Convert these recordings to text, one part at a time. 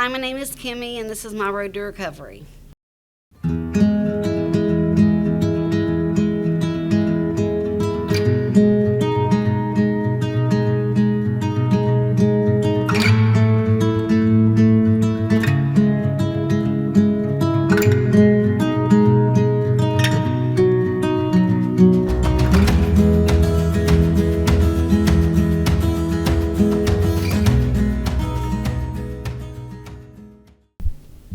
Hi, my name is Kimmie, and this is my road to recovery.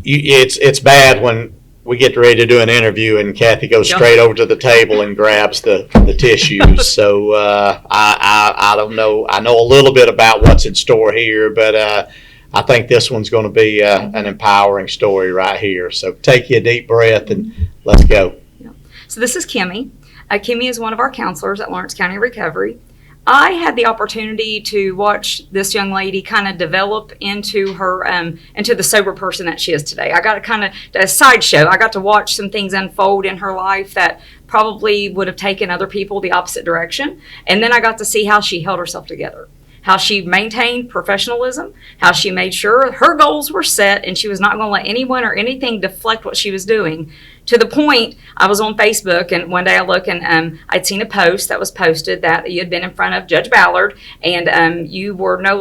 It's bad when we get ready to do an interview and Kathy goes straight over to the table and grabs the tissues. So I don't know. I know a little bit about what's in store here, but I think this one's going to be an empowering story right here. So take you a deep breath and let's go. So this is Kimmie. Kimmie is one of our counselors at Lawrence County Recovery. I had the opportunity to watch this young lady kind of develop into her, into the sober person that she is today. I got a sideshow. I got to watch some things unfold in her life that probably would have taken other people the opposite direction. And then I got to see how she held herself together, how she maintained professionalism, how she made sure her goals were set and she was not going to let anyone or anything deflect what she was doing. To the point, I was on Facebook and one day I look and I'd seen a post that was posted that you had been in front of Judge Ballard and you had no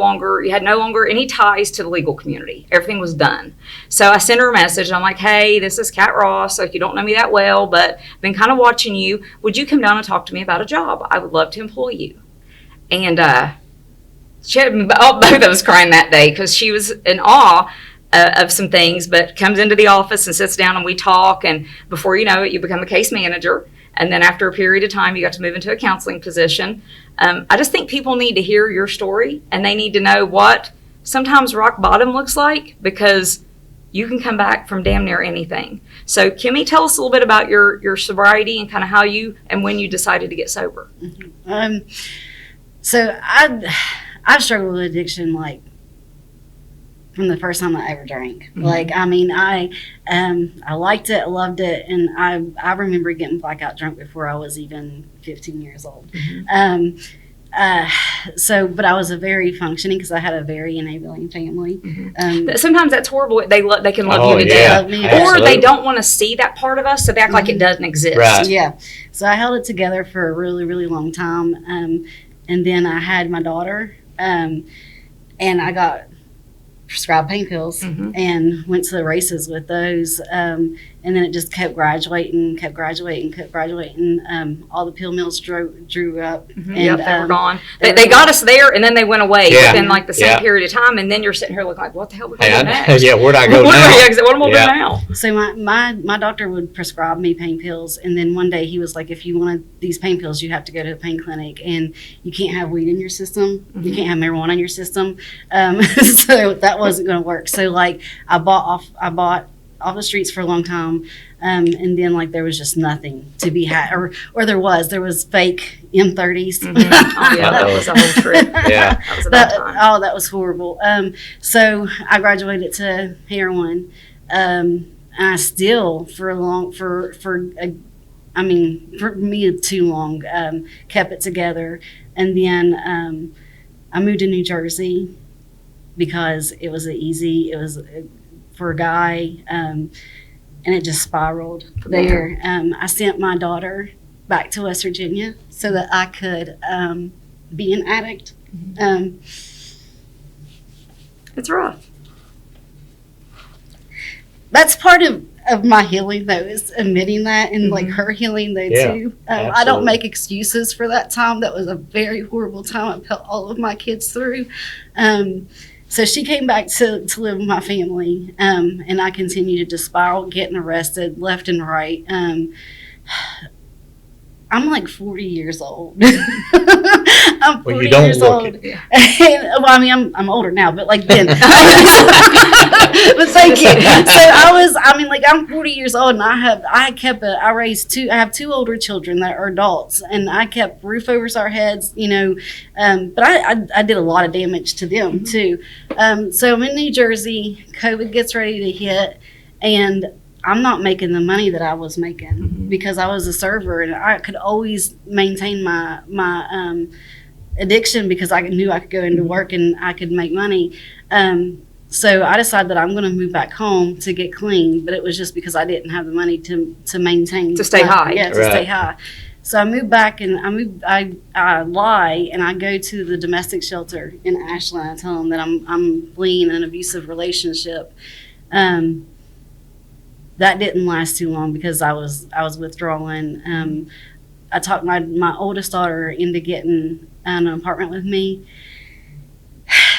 longer any ties to the legal community. Everything was done. So I sent her a message. I'm like, hey, this is Kat Ross. Like, you don't know me that well, but I've been kind of watching you. Would you come down and talk to me about a job? I would love to employ you. And she had both of us crying that day because she was in awe of some things, but comes into the office and sits down and we talk, and before you know it, you become a case manager, and then after a period of time, you got to move into a counseling position. I just think people need to hear your story, and they need to know what sometimes rock bottom looks like, because you can come back from damn near anything. So Kimmie, tell us a little bit about your sobriety and kind of how you and when you decided to get sober. So I've struggled with addiction like from the first time I ever drank. Mm-hmm. Like, I mean, I liked it, I loved it, and I remember getting blackout drunk before I was even 15 years old. Mm-hmm. But I was a very functioning because I had a very enabling family. Mm-hmm. Sometimes that's horrible. They can love you to death, or absolutely. they don't want to see that part of us, so they act like it doesn't exist. Right. Yeah. So I held it together for a really, really long time, and then I had my daughter, and I got prescribed pain pills and went to the races with those, and then it just kept graduating. All the pill mills drew up. And, Yep, they were gone. They got us there, and then they went away within like the same period of time, and then you're sitting here looking like, what the hell are we going to do next? Yeah, where'd I go now? What am I doing now? So my doctor would prescribe me pain pills, and then one day he was like, if you wanted these pain pills, you have to go to a pain clinic, and you can't have weed in your system. You can't have marijuana in your system. So that wasn't going to work. So like I bought off the streets for a long time, and then like there was just nothing to be had, or there was fake M30s. Oh yeah, that was a whole trip. Yeah, that was a bad time. Oh, that was horrible. So I graduated to heroin. And I still for me too long kept it together, and then I moved to New Jersey because it was for a guy, and it just spiraled there. I sent my daughter back to West Virginia so that I could be an addict. It's rough. That's part of my healing, though, is admitting that, and like her healing, though, too. I don't make excuses for that time. That was a very horrible time I put all of my kids through. So she came back to live with my family, and I continued to just spiral, getting arrested left and right. I'm like 40 years old. I'm 40 well, you don't years look old. it. Well, I mean, I'm older now, but like then. But thank you. So I'm 40 years old, and I have two older children that are adults, and I kept roof over our heads, but I did a lot of damage to them too. So I'm in New Jersey, COVID gets ready to hit, and I'm not making the money that I was making because I was a server, and I could always maintain my addiction because I knew I could go into work and I could make money. So I decided that I'm going to move back home to get clean, but it was just because I didn't have the money to maintain. To stay high. Yeah, to stay high. So I moved back, and I lie, and I go to the domestic shelter in Ashland. I tell them that I'm fleeing an abusive relationship. That didn't last too long because I was withdrawing. I talked my oldest daughter into getting an apartment with me.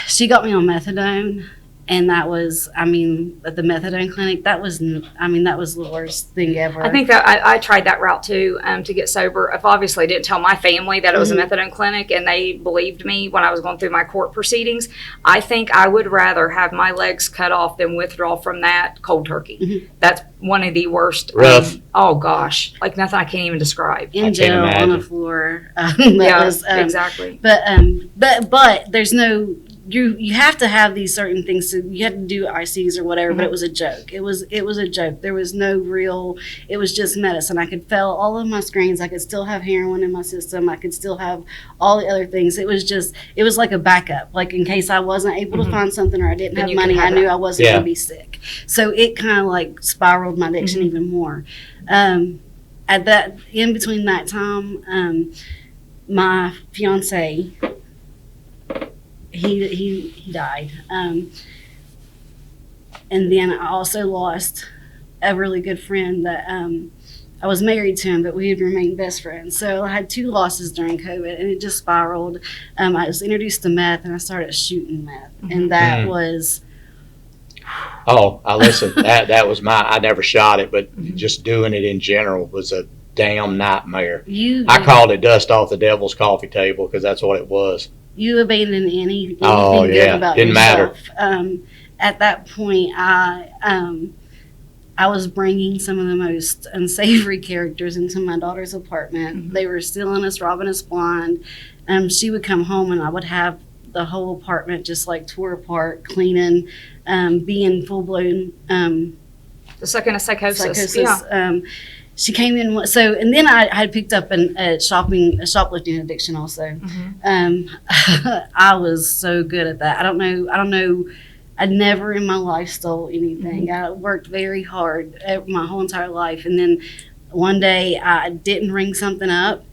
She got me on methadone. And that was, at the methadone clinic, that was the worst thing ever. I think that I tried that route too, to get sober. I obviously didn't tell my family that it was a methadone clinic, and they believed me when I was going through my court proceedings. I think I would rather have my legs cut off than withdraw from that cold turkey. That's one of the worst. Rough. Oh gosh, like nothing I can't even describe. In jail on the floor. Exactly. But there's no. You have to have these certain things. You had to do ICs or whatever, but it was a joke. It was a joke. There was no real. It was just medicine. I could fail all of my screens. I could still have heroin in my system. I could still have all the other things. It was like a backup. Like in case I wasn't able to find something or I didn't have money, I knew I wasn't going to be sick. So it kind of like spiraled my addiction even more. At that, in between that time, my fiance. He died. And then I also lost a really good friend that I was married to him, but we had remained best friends. So I had 2 losses during COVID, and it just spiraled. I was introduced to meth, and I started shooting meth. And that was... Oh, listen, that was I never shot it, but just doing it in general was a damn nightmare. I called it dust off the devil's coffee table because that's what it was. You abandoned anything good about Didn't yourself. matter. At that point, I was bringing some of the most unsavory characters into my daughter's apartment. They were stealing us, robbing us blind. She would come home, and I would have the whole apartment just like tore apart, cleaning, being full blown. The second of psychosis. Yeah. She came in, and then I had picked up a shoplifting addiction also. I was so good at that. I don't know. I never in my life stole anything. I worked very hard my whole entire life. And then one day I didn't ring something up,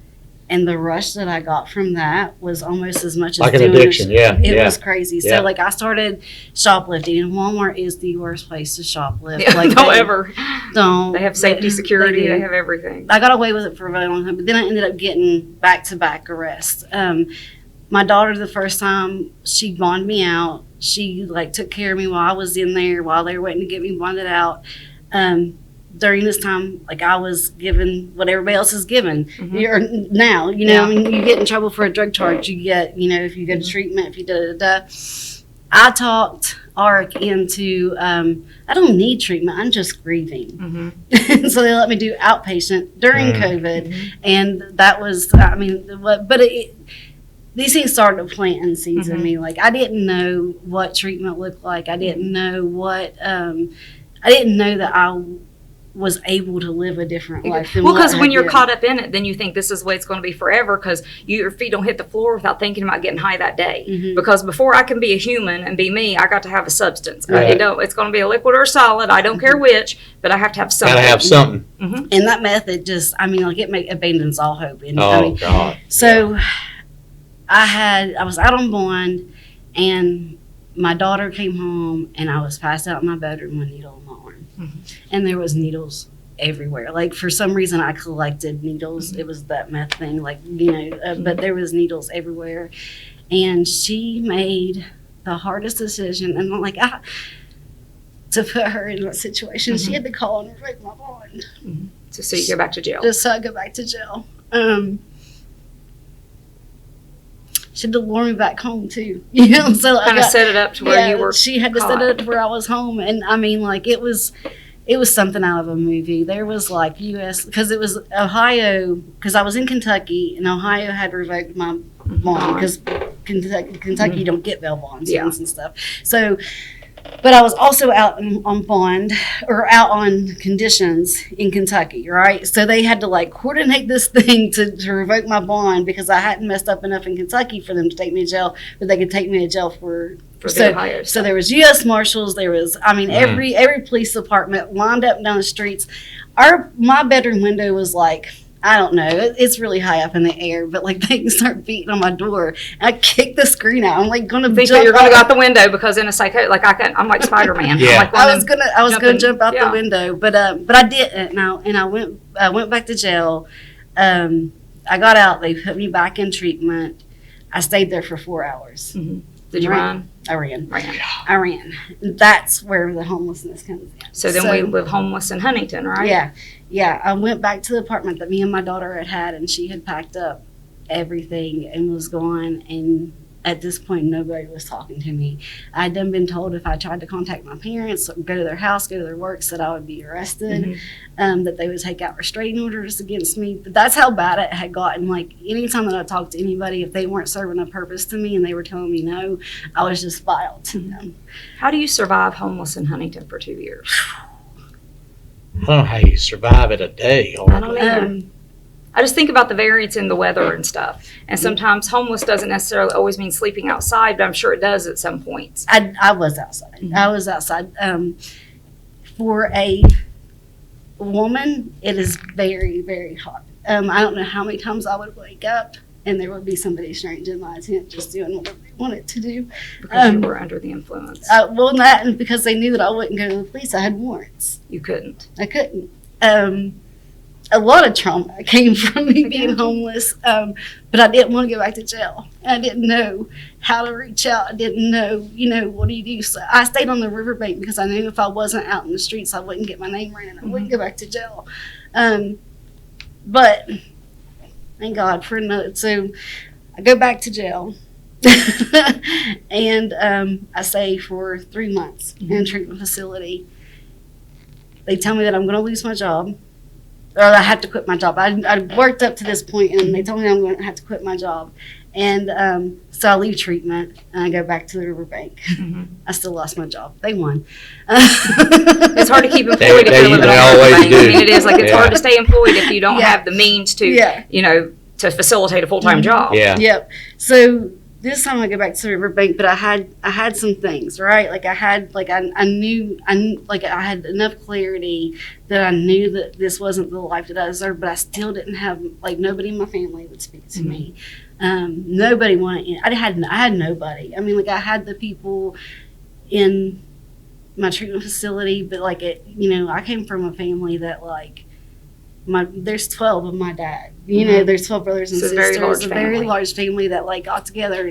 and the rush that I got from that was almost as much as like an addiction. It was crazy. Yeah. So like I started shoplifting, and Walmart is the worst place to shoplift. Yeah, like don't. They have safety, security. They have everything. I got away with it for a very long time, but then I ended up getting back-to-back arrests. My daughter, the first time, she bonded me out. She like took care of me while I was in there, while they were waiting to get me bonded out. During this time, like I was given what everybody else is given. Now, you get in trouble for a drug charge. You get, if you go to treatment, if you da. I talked ARC into, I don't need treatment. I'm just grieving. So they let me do outpatient during COVID. And that was, these things started planting seeds in me. Like I didn't know what treatment looked like. I didn't know that I was able to live a different life. Well, because when you're caught up in it, then you think this is the way it's going to be forever, because your feet don't hit the floor without thinking about getting high that day. Because before I can be a human and be me, I got to have a substance. Right. It's going to be a liquid or a solid. I don't care which, but I have to have something. Gotta have something. And that method just, it abandons all hope. And, God. So I was out on bond, and my daughter came home, and I was passed out in my bedroom with a needle in my arm. And there was needles everywhere. Like for some reason I collected needles. It was that meth thing, but there was needles everywhere. And she made the hardest decision, and to put her in that situation, she had to call and revoke my bond. So you go back to jail. Just so I go back to jail. She had to lure me back home too, So kind of set it up to where you were. She had to set it up to where I was home, and it was something out of a movie. There was like U.S. because it was Ohio, because I was in Kentucky, and Ohio had revoked my bond because Kentucky don't get bail bonds and stuff. So But I was also out on bond or out on conditions in Kentucky, right? So they had to like coordinate this thing to revoke my bond because I hadn't messed up enough in Kentucky for them to take me to jail, but they could take me to jail for the Ohio so stuff. there was U.S. Marshals, there was, I mean, every police department lined up down the streets. My bedroom window was like, I don't know, it's really high up in the air, but like they start beating on my door, and I kick the screen out. I'm like gonna think jump that you're gonna go out out the window because in a psycho, like I'm like Spider-Man. Yeah. I'm like I was gonna jump out yeah. the window, but I didn't, and I went back to jail. I got out. They put me back in treatment. I stayed there for 4 hours. Mm-hmm. Did you run? I ran. Ran. I ran. That's where the homelessness comes in. So then we live homeless in Huntington, right? Yeah, yeah. I went back to the apartment that me and my daughter had, and she had packed up everything and was gone. And at this point, nobody was talking to me. I'd then been told if I tried to contact my parents, go to their house, go to their work, that I would be arrested, that they would take out restraining orders against me. But that's how bad it had gotten. Like, anytime that I talked to anybody, if they weren't serving a purpose to me and they were telling me no, I was just vile to them. How do you survive homeless in Huntington for 2 years? I don't know how you survive it a day. I don't either. I just think about the variance in the weather and stuff. And sometimes homeless doesn't necessarily always mean sleeping outside, but I'm sure it does at some points. I was outside. Mm-hmm. I was outside. For a woman, it is very, very hot. I don't know how many times I would wake up and there would be somebody strange in my tent just doing whatever they wanted to do. Because you were under the influence. Well, that and because they knew that I wouldn't go to the police. I had warrants. You couldn't. I couldn't. A lot of trauma came from me being homeless, but I didn't want to go back to jail. I didn't know how to reach out. I didn't know, what do you do? So I stayed on the riverbank because I knew if I wasn't out in the streets, I wouldn't get my name ran and I wouldn't go back to jail. But thank God for another. So I go back to jail. And I stay for 3 months in a treatment facility. They tell me that I'm going to lose my job. Or I have to quit my job. I worked up to this point, and they told me I'm going to have to quit my job. And so I leave treatment, and I go back to the riverbank. I still lost my job. They won. It's hard to keep employed if you're living on the riverbank. I mean, it is. Like, it's hard to stay employed if you don't have the means to, to facilitate a full-time job. Yeah. Yep. So this time I go back to the riverbank, but I had some things, right? Like I had enough clarity that I knew that this wasn't the life that I deserved, but I still didn't have, like, nobody in my family would speak to me. Nobody wanted, I had nobody. I mean, like, I had the people in my treatment facility, but like I came from a family that, like, there's 12 of my dad. There's 12 brothers and sisters. It's a very large family that, like, got together,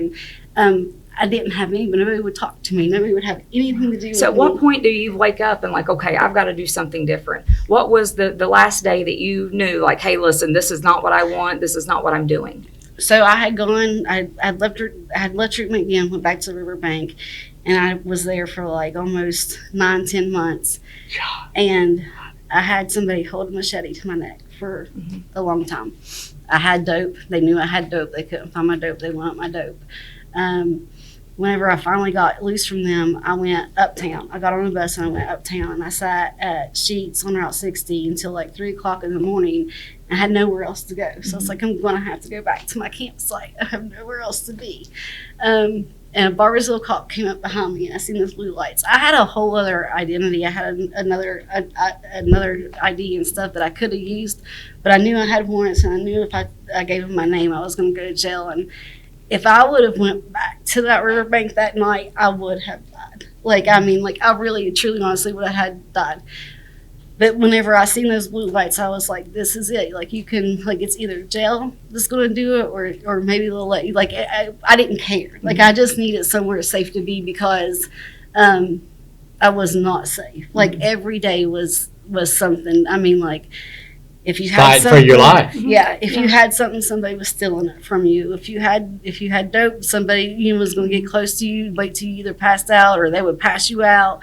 and I didn't have anybody. Nobody would talk to me. Nobody would have anything to do with me. So at what point do you wake up and, like, okay, I've got to do something different? What was the last day that you knew, like, hey, listen, this is not what I want. This is not what I'm doing? So I had gone, I had left treatment again, went back to the riverbank, and I was there for, like, almost 9-10 months. And I had somebody hold a machete to my neck for a long time. I had dope. They knew I had dope. They couldn't find my dope. They wanted my dope. Whenever I finally got loose from them, I went uptown. I got on a bus and I went uptown, and I sat at Sheetz on Route 60 until like 3 o'clock in the morning. I had nowhere else to go. So it's like, I'm going to have to go back to my campsite. I have nowhere else to be. And a Barbersville cop came up behind me, and I seen those blue lights. I had a whole other identity. I had another ID and stuff that I could have used, but I knew I had warrants, and I knew if I gave them my name, I was going to go to jail. And if I would have went back to that riverbank that night, I would have died. Like, I mean, like, I really, truly, honestly would have had died. But whenever I seen those blue lights, I was like, this is it. Like, you can, like, it's either jail that's going to do it, or maybe they'll let you. Like, I didn't care. Like, I just needed somewhere safe to be because I was not safe. Like, every day was something. I mean, like, if you had fight for your life. Yeah, if you had something, somebody was stealing it from you. If you had dope, somebody was going to get close to you, wait till you either passed out or they would pass you out.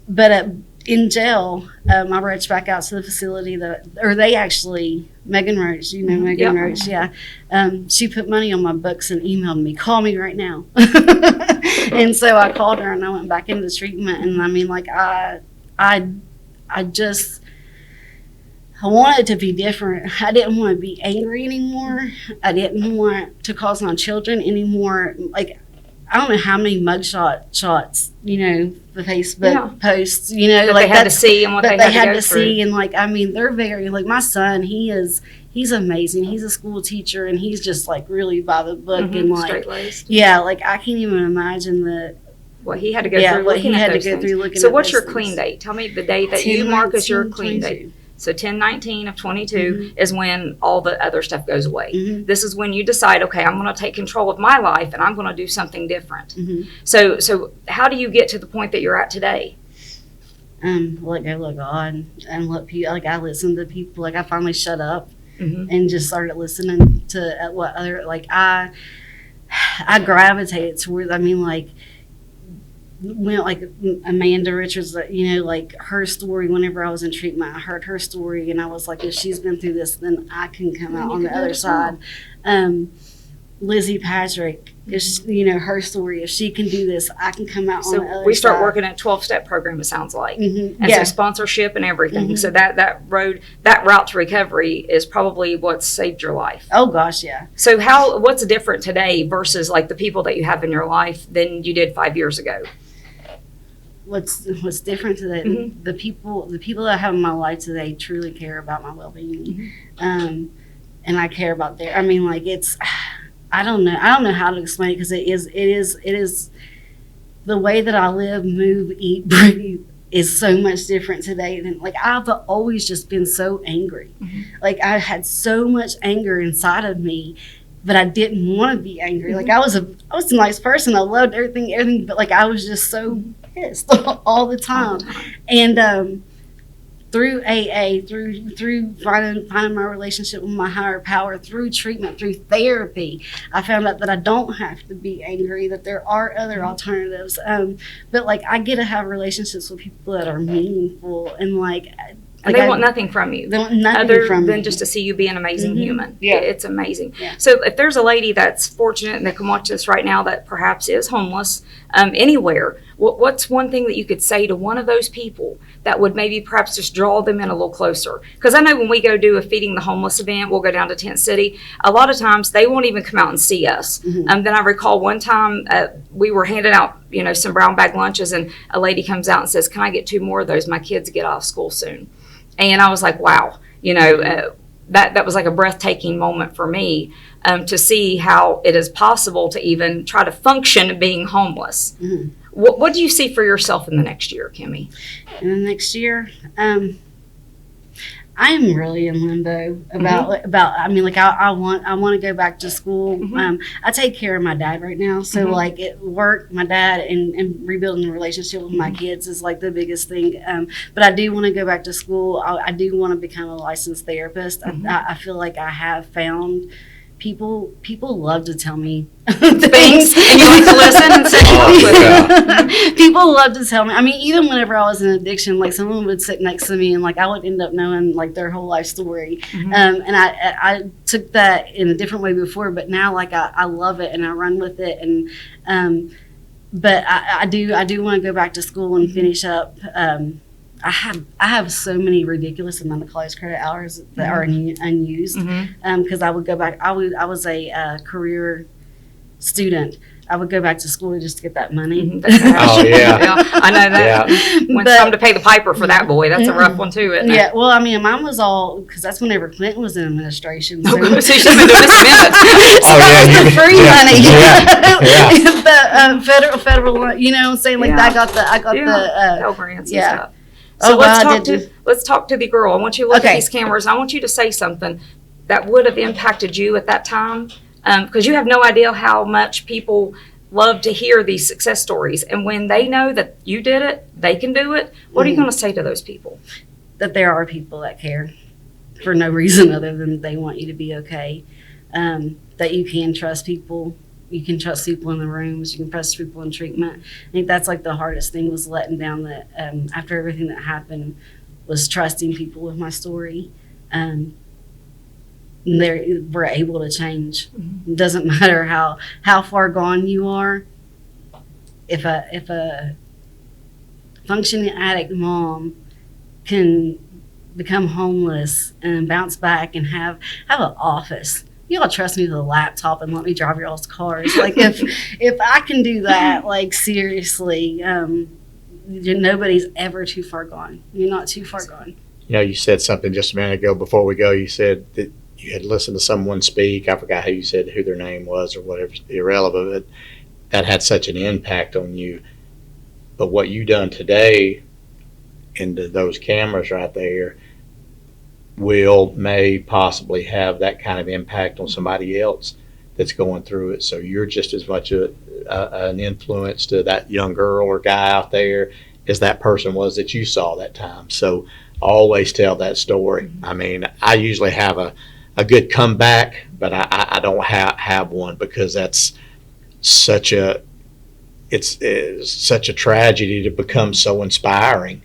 But in jail, I reached back out to the facility Megan Roach, you know Megan Roach, yeah. She put money on my books and emailed me, call me right now. And so I called her and I went back into treatment. And I mean, like, I wanted it to be different. I didn't want to be angry anymore. I didn't want to cause my children anymore. Like, I don't know how many shots, you know, the Facebook posts, you know, that like they had to see and what they had to see. And like, I mean, they're very, like my son, he's amazing. He's a school teacher and he's just like really by the book and like, straight-laced. Yeah, like I can't even imagine what he had to go through. What he had to go through looking at So what's your things. clean date? Tell me the day that you mark as your clean 22. date. So 10/19 of 22 is when all the other stuff goes away. This is when you decide, okay, I'm going to take control of my life and I'm going to do something different. So how do you get to the point that you're at today? Let go of God and let people, like I listened to people, like I finally shut up and just started listening to what other, like I gravitated towards, I mean, like, when like Amanda Richards, you know, like her story, whenever I was in treatment, I heard her story and I was like, if she's been through this, then I can come out on the other side. Lizzie Patrick, you know, her story, if she can do this, I can come out on the other side. We start working at 12-step program, it sounds like. And so sponsorship and everything. So that route to recovery is probably what saved your life. Oh gosh, yeah. So what's different today versus like the people that you have in your life than you did 5 years ago? What's different today? The people that I have in my life today truly care about my well-being, and I care about their. I mean, like it's. I don't know how to explain it because it is the way that I live, move, eat, breathe is so much different today than like I've always just been so angry. Like I had so much anger inside of me. But I didn't want to be angry. Like I was a nice person. I loved everything. But like I was just so pissed all the time. And through AA, through finding my relationship with my higher power, through treatment, through therapy, I found out that I don't have to be angry. That there are other alternatives. But like I get to have relationships with people that are meaningful and like. And they want nothing from you. They want nothing other from than me. just to see you be an amazing human. Yeah. It's amazing. Yeah. So if there's a lady that's fortunate and that can watch this right now that perhaps is homeless anywhere, what's one thing that you could say to one of those people that would maybe perhaps just draw them in a little closer? Because I know when we go do a Feeding the Homeless event, we'll go down to Tent City. A lot of times they won't even come out and see us. Then I recall one time we were handing out, you know, some brown bag lunches and a lady comes out and says, "Can I get 2 more of those? My kids get off school soon." And I was like, wow, you know, that was like a breathtaking moment for me to see how it is possible to even try to function being homeless. What do you see for yourself in the next year, Kimmie? In the next year, I am really in limbo about. I mean, like I want to go back to school. I take care of my dad right now, so like at work, my dad and rebuilding the relationship with my kids is like the biggest thing. But I do want to go back to school. I do want to become a licensed therapist. I feel like I have found. People love to tell me things, and you like to listen and sit People love to tell me. I mean, even whenever I was in addiction, like someone would sit next to me and like I would end up knowing like their whole life story. And I took that in a different way before, but now like I love it and I run with it. And but I do want to go back to school and finish up. I have so many ridiculous amount of college credit hours that are unused because I would go back. I was a career student. I would go back to school just to get that money. Oh yeah, I know that. When it's time to pay the piper for that boy, that's a rough one too, isn't it? Yeah, well, I mean, mine was all because that's whenever Clinton was in administration. So, So she's been doing this a minute. the free money. Yeah. The federal, you know, saying like that. I got the Pell Grants and yeah. stuff. So Oh, let's talk to the girl. I want you to look at these cameras. I want you to say something that would have impacted you at that time, because you have no idea how much people love to hear these success stories. And when they know that you did it, they can do it. What are you going to say to those people? That there are people that care for no reason other than they want you to be okay. That you can trust people. you can trust people in the rooms, you can trust people in treatment. I think that's like the hardest thing, was letting down that after everything that happened, was trusting people with my story. We're able to change. It doesn't matter how far gone you are. If a functioning addict mom can become homeless and bounce back and have an office, y'all trust me with a laptop and let me drive y'all's cars. Like if I can do that, like seriously, nobody's ever too far gone. You're not too far gone. You said something just a minute ago before we go. You said that you had listened to someone speak. I forgot who their name was or whatever, irrelevant. But that had such an impact on you. But what you done today into those cameras right there may possibly have that kind of impact on somebody else that's going through it. So you're just as much an influence to that young girl or guy out there as that person was that you saw that time. So always tell that story. I mean, I usually have a good comeback, but I don't have one, because that's such a tragedy to become so inspiring,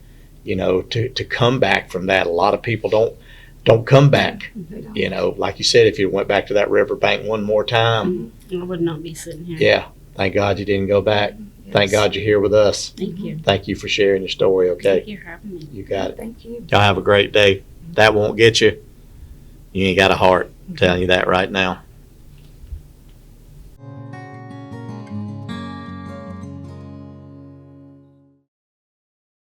to come back from that. A lot of people don't come back. Like you said, if you went back to that riverbank one more time, I would not be sitting here. Yeah. Thank God you didn't go back. Yes. Thank God you're here with us. Thank you. Thank you for sharing your story, okay? Thank you for having me. You got it. Thank you. Y'all have a great day. That won't get you. You ain't got a heart. I'm telling you that right now.